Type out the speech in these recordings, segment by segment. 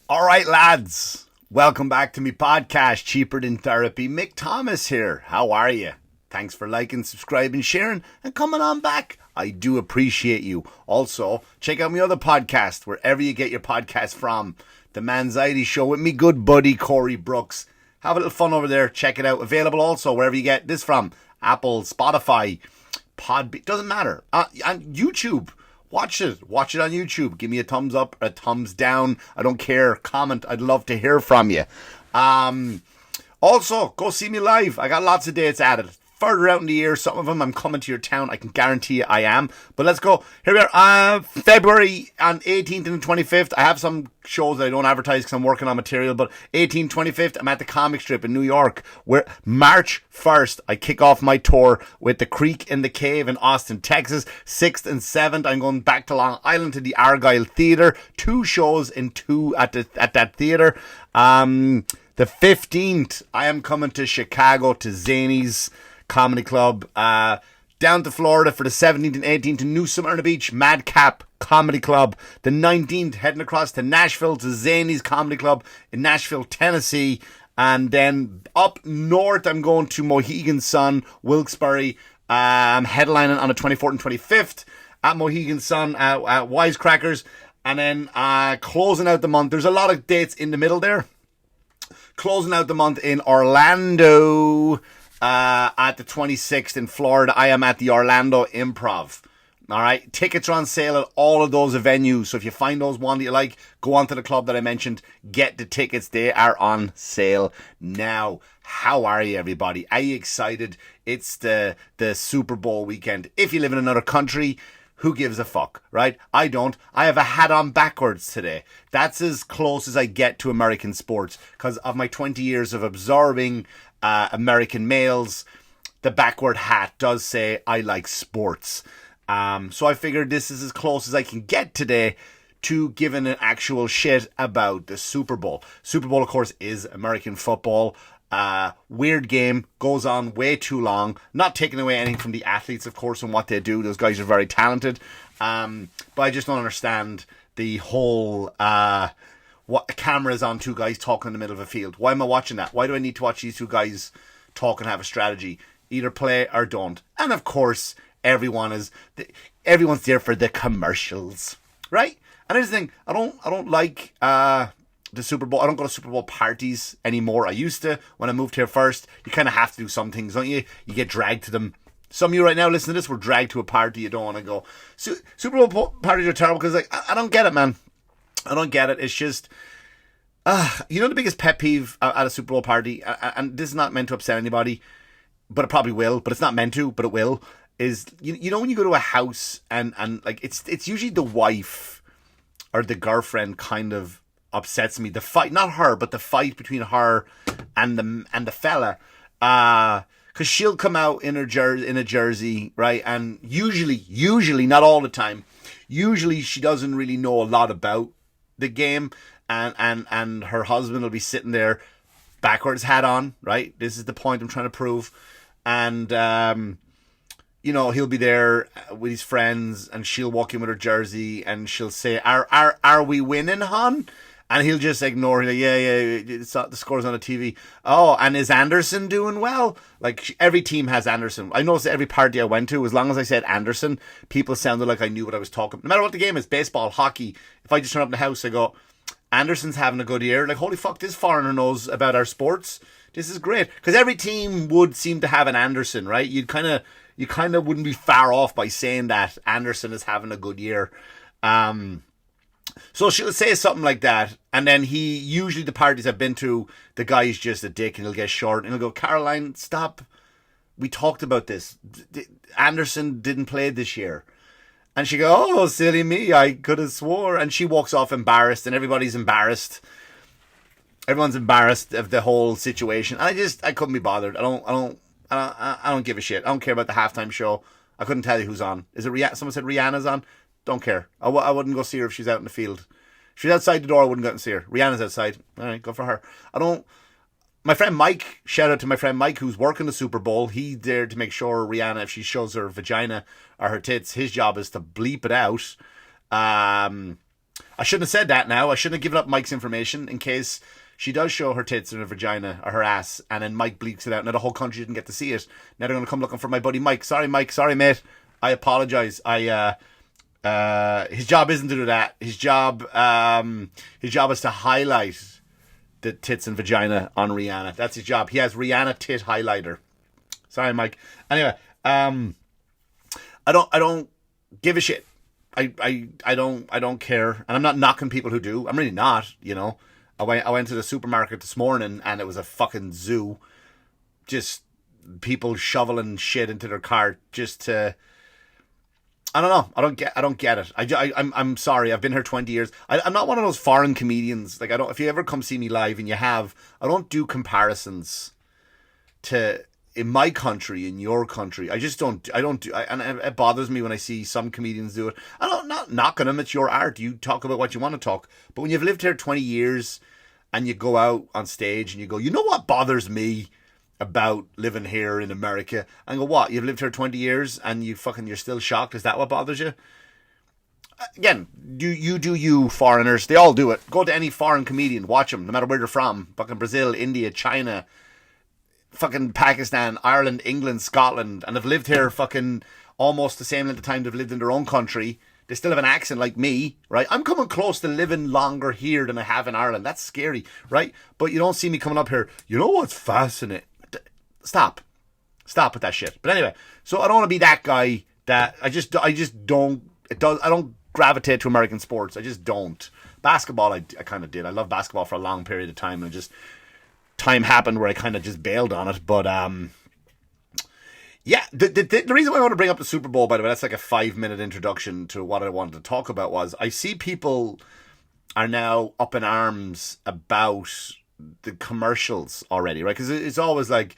All right, lads. Welcome back to me podcast, Cheaper Than Therapy. Mick Thomas here. How are you? Thanks for liking, subscribing, sharing, and coming on back. I do appreciate you. Also, check out my other podcast, wherever you get your podcast from. The Manxiety Show with me good buddy, Corey Brooks. Have a little fun over there. Check it out. Available also wherever you get this from. Apple, Spotify, Podbean. Doesn't matter. On YouTube. Watch it on YouTube. Give me a thumbs up, a thumbs down. I don't care. Comment. I'd love to hear from you. Also, go see me live. I got lots of dates added. Further out in the year, some of them I'm coming to your town. I can guarantee you I am. But let's go. Here we are. February on 18th and 25th. I have some shows that I don't advertise because I'm working on material. But 18th, 25th, I'm at the Comic Strip in New York. Where March 1st, I kick off my tour with The Creek in the Cave in Austin, Texas. 6th and 7th, I'm going back to Long Island to the Argyle Theatre. 2 shows in 2 at that theatre. The 15th, I am coming to Chicago to Zany's Comedy Club. Down to Florida for the 17th and 18th to New Smyrna Beach Madcap Comedy Club. The 19th, heading across to Nashville to Zany's Comedy Club in Nashville, Tennessee. And then up north, I'm going to Mohegan Sun, Wilkes-Barre. I'm headlining on the 24th and 25th at Mohegan Sun at Wisecrackers. And then closing out the month, there's a lot of dates in the middle there. Closing out the month in Orlando at the 26th in Florida. I am at the Orlando Improv. All right. Tickets are on sale at all of those venues. So if you find those one that you like, go on to the club that I mentioned. Get the tickets. They are on sale now. How are you, everybody? Are you excited? It's the Super Bowl weekend. If you live in another country, who gives a fuck, right? I don't. I have a hat on backwards today. That's as close as I get to American sports because of my 20 years of absorbing American males. The backward hat does say I like sports. So I figured this is as close as I can get today to giving an actual shit about the Super Bowl. Super Bowl, of course, is American football. Weird game, goes on way too long. Not taking away anything from the athletes, of course, and what they do. Those guys are very talented. But I just don't understand the whole what camera is on two guys talking in the middle of a field. Why am I watching that? Why do I need to watch these two guys talk and have a strategy? Either play or don't. And of course, everyone's there for the commercials, right? And here's the thing, I don't like the Super Bowl. I don't go to Super Bowl parties anymore. I used to when I moved here first. You kind of have to do some things, don't you? You get dragged to them. Some of you right now, listen to this, were dragged to a party you don't want to go. Super Bowl parties are terrible because I don't get it, man. I don't get it. It's just, you know the biggest pet peeve at a Super Bowl party, and this is not meant to upset anybody, but it probably will, but it's not meant to, but it will, is, you know when you go to a house and like, it's usually the wife or the girlfriend kind of upsets me. The fight, not her, but the fight between her and the fella, because she'll come out in a jersey, right? And usually, not all the time, usually she doesn't really know a lot about the game, and her husband will be sitting there, backwards hat on, right? This is the point I'm trying to prove, and he'll be there with his friends, and she'll walk in with her jersey, and she'll say, "Are we winning, hon?" And he'll just ignore it. Like, yeah, the score's on the TV. Oh, and is Anderson doing well? Like, every team has Anderson. I noticed that every party I went to, as long as I said Anderson, people sounded like I knew what I was talking. No matter what the game is, baseball, hockey, if I just turn up in the house, I go, Anderson's having a good year. Like, holy fuck, this foreigner knows about our sports. This is great. Because every team would seem to have an Anderson, right? You kind of wouldn't be far off by saying that Anderson is having a good year. So she'll say something like that, and then usually the parties I've been to, the guy's just a dick, and he'll get short, and he'll go, "Caroline, stop. We talked about this. Anderson didn't play this year." And she go, "Oh, silly me, I could have swore." And she walks off embarrassed, and everybody's embarrassed. Everyone's embarrassed of the whole situation. And I couldn't be bothered. I don't give a shit. I don't care about the halftime show. I couldn't tell you who's on. Is it Rihanna? Someone said Rihanna's on. Don't care. I wouldn't go see her if she's out in the field. If she's outside the door, I wouldn't go out and see her. Rihanna's outside. All right, go for her. My friend Mike, shout out to my friend Mike who's working the Super Bowl. He's there to make sure Rihanna, if she shows her vagina or her tits, his job is to bleep it out. I shouldn't have said that now. I shouldn't have given up Mike's information in case she does show her tits and her vagina or her ass, and then Mike bleeps it out. Now the whole country didn't get to see it. Now they're going to come looking for my buddy Mike. Sorry, Mike. Sorry, mate. I apologize. His job isn't to do that. His job is to highlight the tits and vagina on Rihanna. That's his job. He has Rihanna tit highlighter. Sorry, Mike. Anyway, I don't give a shit. I don't care, and I'm not knocking people who do. I'm really not. You know, I went to the supermarket this morning, and it was a fucking zoo. Just people shoveling shit into their cart just to. I don't know. I don't get it. I'm sorry. I've been here 20 years. I'm not one of those foreign comedians. Like, I don't. If you ever come see me live, and you have, I don't do comparisons to in my country, in your country. I just don't. I don't do. And it bothers me when I see some comedians do it. I'm not knocking them. It's your art. You talk about what you want to talk. But when you've lived here 20 years, and you go out on stage and you go, you know what bothers me about living here in America, and go, what, you've lived here 20 years and you're still shocked? Is that what bothers you? Again, you foreigners, they all do it. Go to any foreign comedian, watch them, no matter where they're from. Fucking Brazil, India, China, fucking Pakistan, Ireland, England, Scotland, and have lived here fucking almost the same length of time they've lived in their own country. They still have an accent like me, right? I'm coming close to living longer here than I have in Ireland. That's scary, right? But you don't see me coming up here. You know what's fascinating? Stop with that shit. But anyway, so I don't want to be that guy that I just don't. I don't gravitate to American sports. I just don't. Basketball, I kind of did. I loved basketball for a long period of time, and just time happened where I kind of just bailed on it. But yeah, the reason why I want to bring up the Super Bowl, by the way, that's like a 5-minute introduction to what I wanted to talk about, was I see people are now up in arms about the commercials already, right? Because it's always like,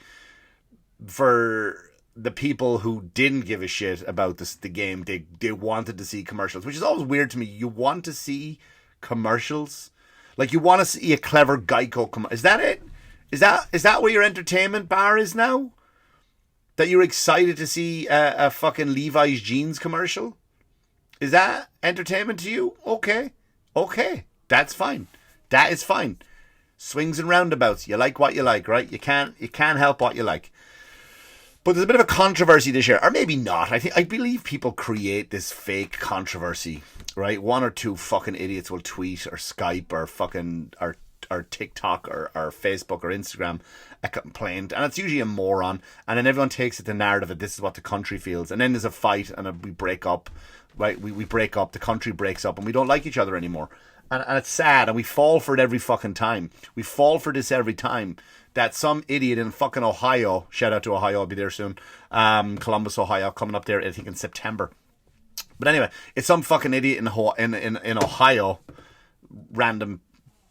for the people who didn't give a shit about the game, they wanted to see commercials, which is always weird to me. You want to see commercials? Like, you want to see a clever Geico commercial. Is that it? Is that where your entertainment bar is now? That you're excited to see a fucking Levi's jeans commercial? Is that entertainment to you? Okay. That's fine. That is fine. Swings and roundabouts. You like what you like, right? You can't help what you like. But there's a bit of a controversy this year, or maybe not. I believe people create this fake controversy, right? One or two fucking idiots will tweet or Skype or fucking or TikTok or Facebook or Instagram a complaint, and it's usually a moron, and then everyone takes it the narrative that this is what the country feels, and then there's a fight and we break up, right? We break up, the country breaks up, and we don't like each other anymore. And it's sad, and we fall for it every fucking time. We fall for this every time. That some idiot in fucking Ohio, shout out to Ohio, I'll be there soon, Columbus, Ohio, coming up there, I think in September. But anyway, it's some fucking idiot in Ohio, random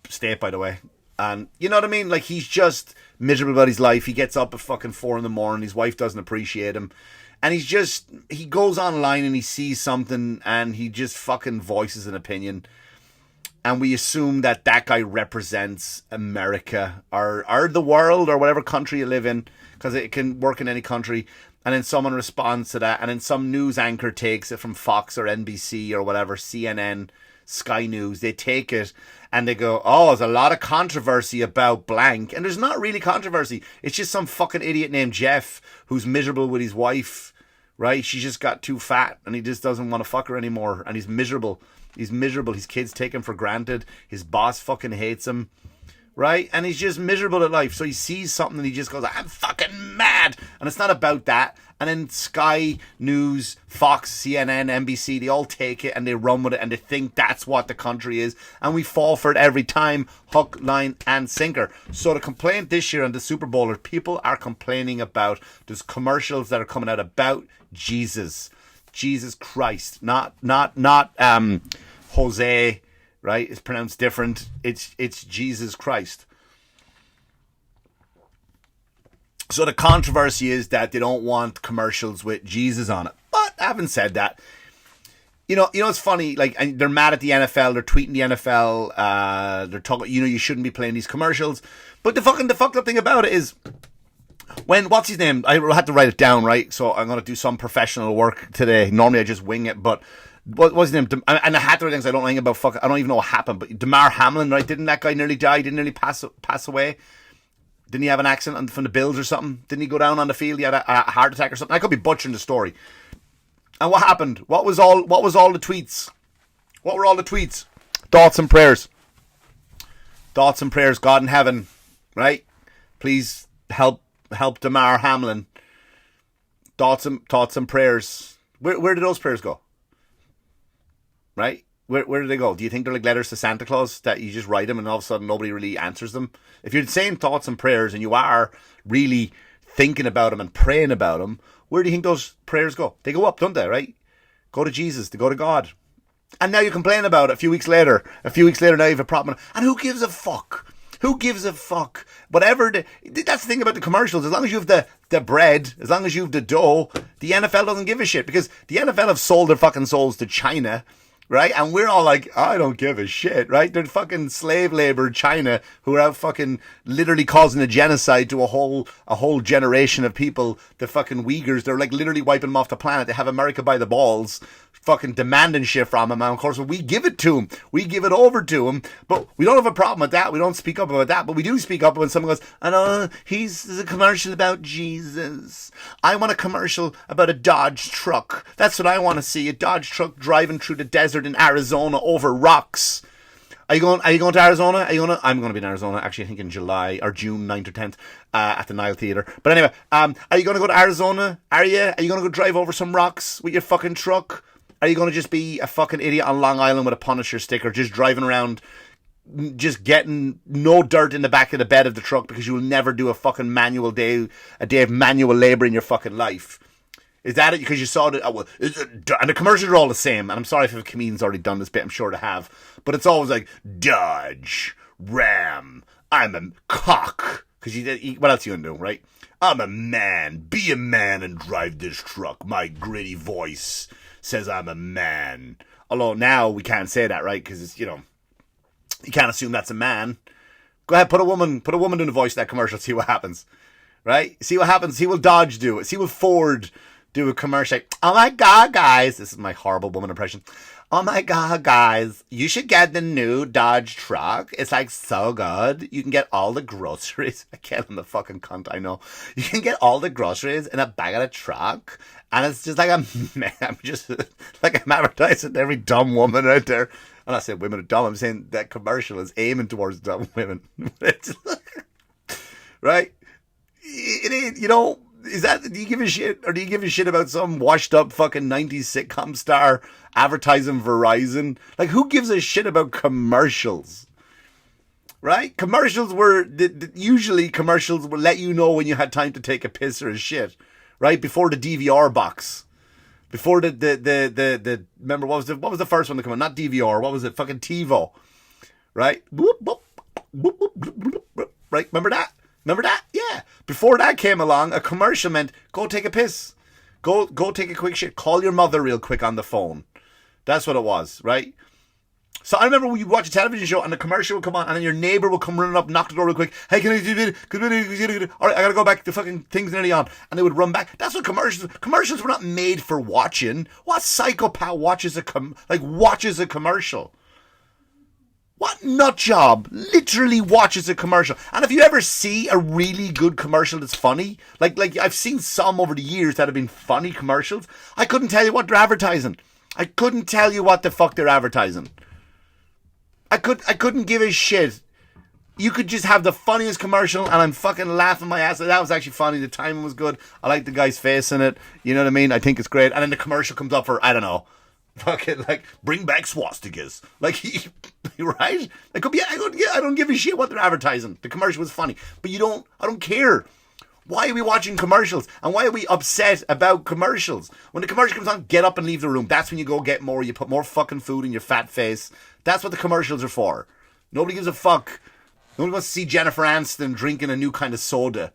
state, by the way. And you know what I mean? Like, he's just miserable about his life. He gets up at fucking 4 a.m. His wife doesn't appreciate him. And he goes online and he sees something and he just fucking voices an opinion. And we assume that guy represents America or the world or whatever country you live in, because it can work in any country. And then someone responds to that, and then some news anchor takes it from Fox or NBC or whatever, CNN, Sky News. They take it and they go, oh, there's a lot of controversy about blank. And there's not really controversy. It's just some fucking idiot named Jeff who's miserable with his wife, right? She just got too fat and he just doesn't want to fuck her anymore. And he's miserable. He's miserable. His kids take him for granted. His boss fucking hates him, right? And he's just miserable at life. So he sees something and he just goes, I'm fucking mad. And it's not about that. And then Sky News, Fox, CNN, NBC, they all take it and they run with it and they think that's what the country is. And we fall for it every time, hook, line, and sinker. So the complaint this year on the Super Bowl is people are complaining about there's commercials that are coming out about Jesus Christ, not Jose, right? It's pronounced different. It's Jesus Christ. So the controversy is that they don't want commercials with Jesus on it. But having said that, you know, it's funny. Like, they're mad at the NFL. They're tweeting the NFL. They're talking. You shouldn't be playing these commercials. But the fucked up thing about it is, when, what's his name? I had to write it down, right? So I'm going to do some professional work today. Normally I just wing it, but what was his name? And I had to things I don't know anything about. I don't even know what happened. But Damar Hamlin, right? Didn't that guy nearly die? Didn't nearly pass away? Didn't he have an accident from the Bills or something? Didn't he go down on the field? He had a heart attack or something. I could be butchering the story. And what happened? What was all the tweets? What were all the tweets? Thoughts and prayers. Thoughts and prayers. God in heaven, right? Please help Damar Hamlin. Thoughts and prayers. Where did those prayers go? Right? Where do they go? Do you think they're like letters to Santa Claus that you just write them and all of a sudden nobody really answers them? If you're saying thoughts and prayers and you are really thinking about them and praying about them, where do you think those prayers go? They go up, don't they, right? Go to Jesus, they go to God. And now you complain about it a few weeks later. Now you have a problem. And who gives a fuck? Who gives a fuck? Whatever. That's the thing about the commercials. As long as you have the bread, as long as you have the dough, the NFL doesn't give a shit. Because the NFL have sold their fucking souls to China, right? And we're all like, I don't give a shit, right? They're fucking slave labor China who are out fucking literally causing a genocide to a whole generation of people. The fucking Uyghurs, they're like literally wiping them off the planet. They have America by the balls, fucking demanding shit from them. And of course, we give it to them. We give it over to them. But we don't have a problem with that. We don't speak up about that. But we do speak up when someone goes, I know, there's a commercial about Jesus. I want a commercial about a Dodge truck. That's what I want to see. A Dodge truck driving through the desert in Arizona over rocks. Are you going to Arizona? I'm going to be in Arizona, actually, I think in July or June 9th or 10th at the Nile Theatre. But anyway, are you going to go to Arizona? Are you going to go drive over some rocks with your fucking truck? Are you going to just be a fucking idiot on Long Island with a Punisher sticker, just driving around, just getting no dirt in the back of the bed of the truck because you will never do a fucking a day of manual labour in your fucking life? Is that it? Because you saw it? And the commercials are all the same. And I'm sorry if a comedian's already done this bit. I'm sure they have. But it's always like, Dodge, Ram, I'm a cock. Because what else are you going to do, right? I'm a man. Be a man and drive this truck. My gritty voice says I'm a man. Although now we can't say that, right? Because it's, you can't assume that's a man. Go ahead, put a woman in the voice of that commercial. See what happens, right? See what happens. See what Dodge do it. See what Ford do a commercial. Oh my God, guys. This is my horrible woman impression. Oh my God, guys. You should get the new Dodge truck. It's like so good. You can get all the groceries. I can't, I'm the fucking cunt, I know. You can get all the groceries in a bag of the truck. And it's just like I'm just like I'm advertising to every dumb woman out there. I'm not saying women are dumb. I'm saying that commercial is aiming towards dumb women. Right? It ain't, is that, do you give a shit? Or do you give a shit about some washed up fucking 90s sitcom star advertising Verizon? Like, who gives a shit about commercials? Right? Commercials usually commercials will let you know when you had time to take a piss or a shit. Right? Before the DVR box. Before the remember, what was the first one to come out? Not DVR, what was it? Fucking TiVo. Right? Whoop, whoop, whoop, whoop, whoop, whoop. Right? Remember that? Yeah. Before that came along, a commercial meant go take a piss. Go take a quick shit. Call your mother real quick on the phone. That's what it was, right? So I remember when you watch a television show and the commercial would come on and then your neighbour would come running up, knock the door real quick. Hey, can I do it? All right, I got to go back. The fucking thing's nearly on. And they would run back. That's what commercials were not made for watching. What psychopath watches a commercial? What nut job literally watches a commercial? And if you ever see a really good commercial that's funny, like I've seen some over the years that have been funny commercials, I couldn't tell you what they're advertising. I couldn't tell you what the fuck they're advertising. I couldn't give a shit. You could just have the funniest commercial and I'm fucking laughing my ass. That was actually funny. The timing was good. I like the guy's face in it. You know what I mean? I think it's great. And then the commercial comes up for, I don't know, fucking like, bring back swastikas. Like, right? I don't give a shit what they're advertising. The commercial was funny. But I don't care. Why are we watching commercials? And why are we upset about commercials? When the commercial comes on, get up and leave the room. That's when you go get more. You put more fucking food in your fat face. That's what the commercials are for. Nobody gives a fuck. Nobody wants to see Jennifer Aniston drinking a new kind of soda.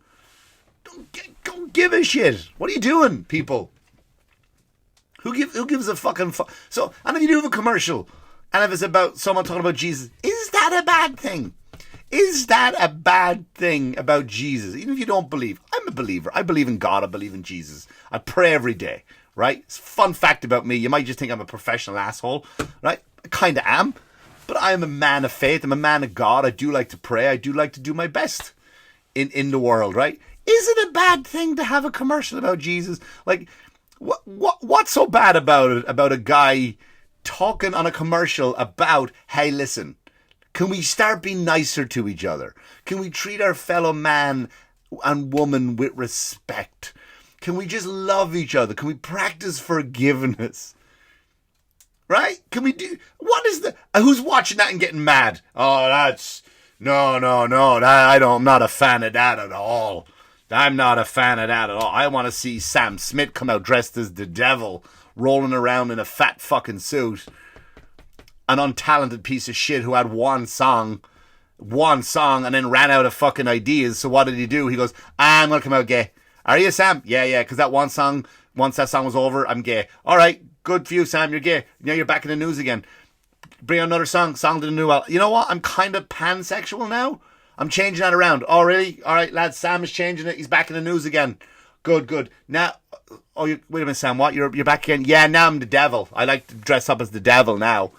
Don't give a shit. What are you doing, people? Who gives a fucking fuck? So, and if you do have a commercial, and if it's about someone talking about Jesus, is that a bad thing? Is that a bad thing about Jesus? Even if you don't believe. I'm a believer. I believe in God. I believe in Jesus. I pray every day. right? Fun fact about me, you might just think I'm a professional asshole, right? I kind of am, but I am a man of faith. I'm a man of God. I do like to pray. I do like to do my best in the world, right? Is it a bad thing to have a commercial about Jesus? Like, what's so bad about it? About a guy talking on a commercial about, hey, listen, can we start being nicer to each other? Can we treat our fellow man and woman with respect? Can we just love each other? Can we practice forgiveness? Right? Can we do... What is the... Who's watching that and getting mad? Oh, that's... No. I'm not a fan of that at all. I'm not a fan of that at all. I want to see Sam Smith come out dressed as the devil, rolling around in a fat fucking suit. An untalented piece of shit who had one song, and then ran out of fucking ideas. So what did he do? He goes, I'm going to come out gay. Are you, Sam? Yeah, because that one song, once that song was over, I'm gay. All right, good for you, Sam, you're gay. Now you're back in the news again. Bring out another song to the new album. You know what? I'm kind of pansexual now. I'm changing that around. Oh, really? All right, lads, Sam is changing it. He's back in the news again. Good. Now, wait a minute, Sam, what? You're back again? Yeah, now I'm the devil. I like to dress up as the devil now.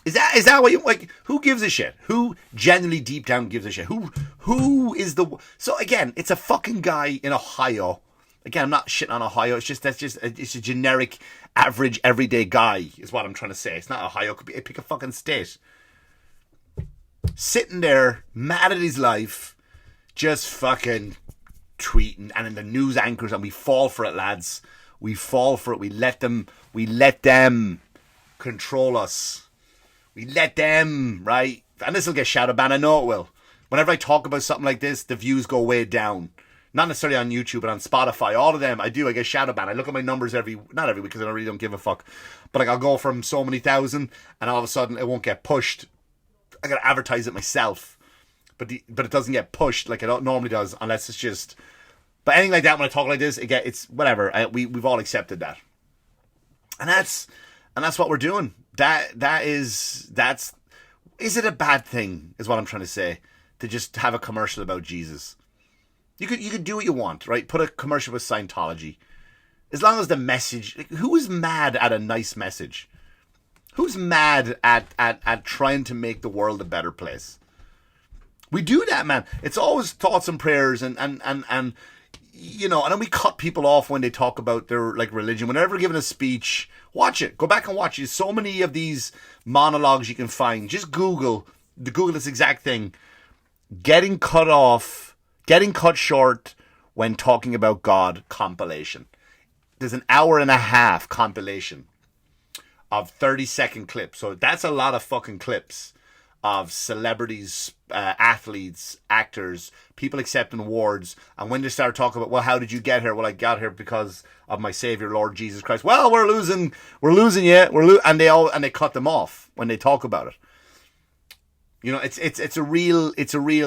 Is that what you like? Who gives a shit? Who genuinely deep down gives a shit? Who is the... So again, it's a fucking guy in Ohio. Again, I'm not shitting on Ohio. It's a generic, average, everyday guy is what I'm trying to say. It's not Ohio. It could be, pick a fucking state. Sitting there, mad at his life, just fucking tweeting, and in the news anchors, and we fall for it, lads. We fall for it. We let them control us. We let them, right? And this will get shadow banned. I know it will. Whenever I talk about something like this, the views go way down. Not necessarily on YouTube, but on Spotify. All of them, I get shadow banned. I look at my numbers not every week, because I really don't give a fuck. But like, I'll go from so many thousand, and all of a sudden it won't get pushed. I gotta advertise it myself. But it doesn't get pushed like it normally does, unless it's just... But anything like that, when I talk like this, it's whatever. We've all accepted that. And that's what we're doing. Is it a bad thing, is what I'm trying to say, to just have a commercial about Jesus? You could do what you want, right? Put a commercial with Scientology. As long as the message... Like, who is mad at a nice message? Who's mad at trying to make the world a better place? We do that, man. It's always thoughts and prayers and you know, and then we cut people off when they talk about their like religion. Whenever giving a speech, watch it. Go back and watch it. There's so many of these monologues you can find. Just Google this exact thing. Getting cut short when talking about God compilation. There's an hour and a half compilation of 30-second clips. So that's a lot of fucking clips of celebrities, athletes, actors, people accepting awards. And when they start talking about, well, how did you get here? Well, I got here because of my Savior, Lord Jesus Christ. Well, we're losing you. And they cut them off when they talk about it. You know, it's a real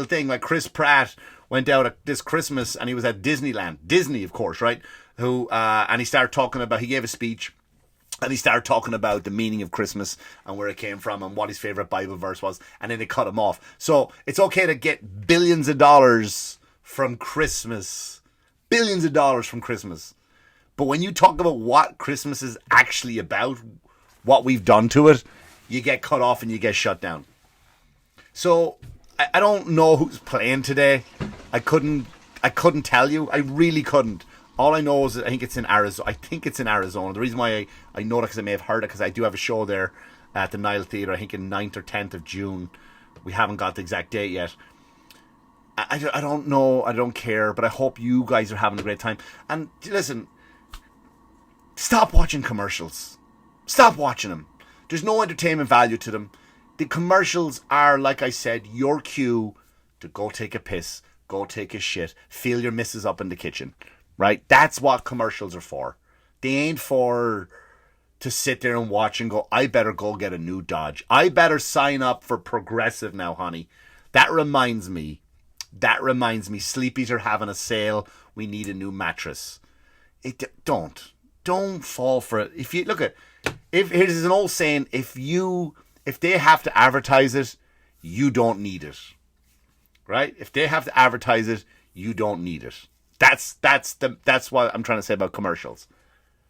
thing. Like Chris Pratt went out this Christmas and he was at Disneyland. Disney, of course, right? And he started talking about, he gave a speech. And he started talking about the meaning of Christmas and where it came from and what his favorite Bible verse was. And then they cut him off. So it's okay to get billions of dollars from Christmas. Billions of dollars from Christmas. But when you talk about what Christmas is actually about, what we've done to it, you get cut off and you get shut down. So I don't know who's playing today. I couldn't tell you. I really couldn't. All I know is that I think it's in Arizona. The reason why I know that, because I may have heard it, because I do have a show there at the Nile Theatre, I think in 9th or 10th of June. We haven't got the exact date yet. I don't know. I don't care. But I hope you guys are having a great time. And listen, stop watching commercials. Stop watching them. There's no entertainment value to them. The commercials are, like I said, your cue to go take a piss, go take a shit, feel your missus up in the kitchen. Right? That's what commercials are for. They ain't for to sit there and watch and go, I better go get a new Dodge. I better sign up for Progressive now, honey. That reminds me, Sleepy's are having a sale. We need a new mattress. Don't fall for it. If here's an old saying, if they have to advertise it, you don't need it. Right? If they have to advertise it, you don't need it. That's what I'm trying to say about commercials.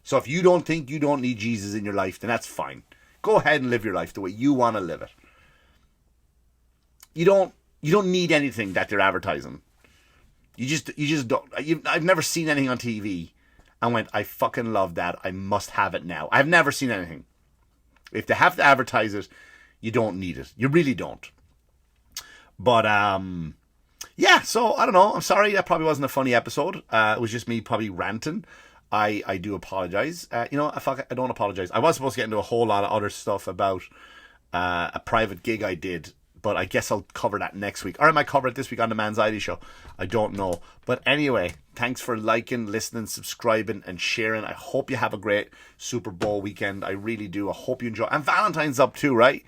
So if you don't think you don't need Jesus in your life, then that's fine. Go ahead and live your life the way you want to live it. You don't need anything that they're advertising. You just don't. I've never seen anything on TV and went, I fucking love that. I must have it now. I've never seen anything. If they have to advertise it, you don't need it. You really don't. But yeah. So I don't know. I'm sorry. That probably wasn't a funny episode. It was just me probably ranting. I do apologize. I don't apologize. I was supposed to get into a whole lot of other stuff about a private gig I did, but I guess I'll cover that next week. Or I might cover it this week on the Manxiety Show. I don't know. But anyway, thanks for liking, listening, subscribing, and sharing. I hope you have a great Super Bowl weekend. I really do. I hope you enjoy. And Valentine's up too, right?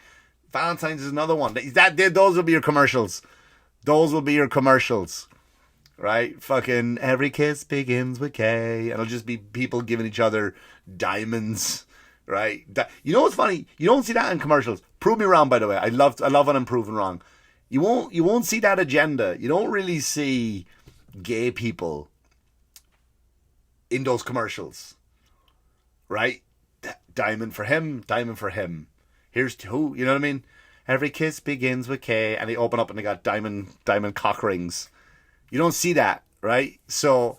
Valentine's is another one. Those will be your commercials. Those will be your commercials. Right? Fucking every kiss begins with K. And it'll just be people giving each other diamonds. Right? You know what's funny? You don't see that in commercials. Prove me wrong, by the way. I love when I'm proven wrong. You won't see that agenda. You don't really see gay people in those commercials. Right? Diamond for him, diamond for him. Here's to who, you know what I mean? Every kiss begins with K, and they open up and they got diamond cock rings. You don't see that, right? So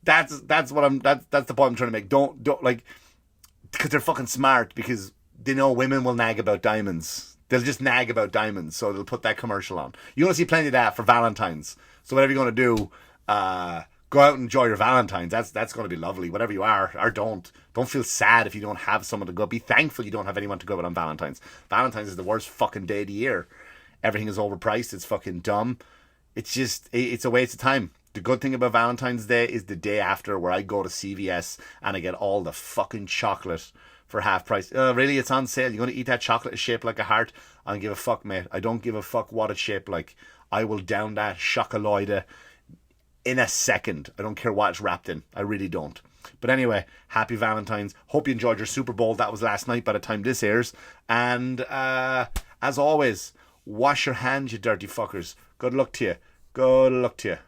that's the point I'm trying to make. Don't like, because they're fucking smart, because they know women will nag about diamonds. They'll just nag about diamonds, so they'll put that commercial on. You're going to see plenty of that for Valentine's. So whatever you're going to do, go out and enjoy your Valentine's. That's going to be lovely. Whatever you are, or don't feel sad if you don't have someone to go. Be thankful you don't have anyone to go with on Valentine's. Valentine's is the worst fucking day of the year. Everything is overpriced. It's fucking dumb. It's a waste of time. The good thing about Valentine's Day is the day after, where I go to CVS and I get all the fucking chocolate for half price. Really, it's on sale. You're going to eat that chocolate shaped like a heart? I don't give a fuck, mate. I don't give a fuck what it's shaped like. I will down that chocolate in a second. I don't care what it's wrapped in. I really don't. But anyway, happy Valentine's. Hope you enjoyed your Super Bowl. That was last night by the time this airs. And as always, wash your hands, you dirty fuckers. Good luck to you. Good luck to you.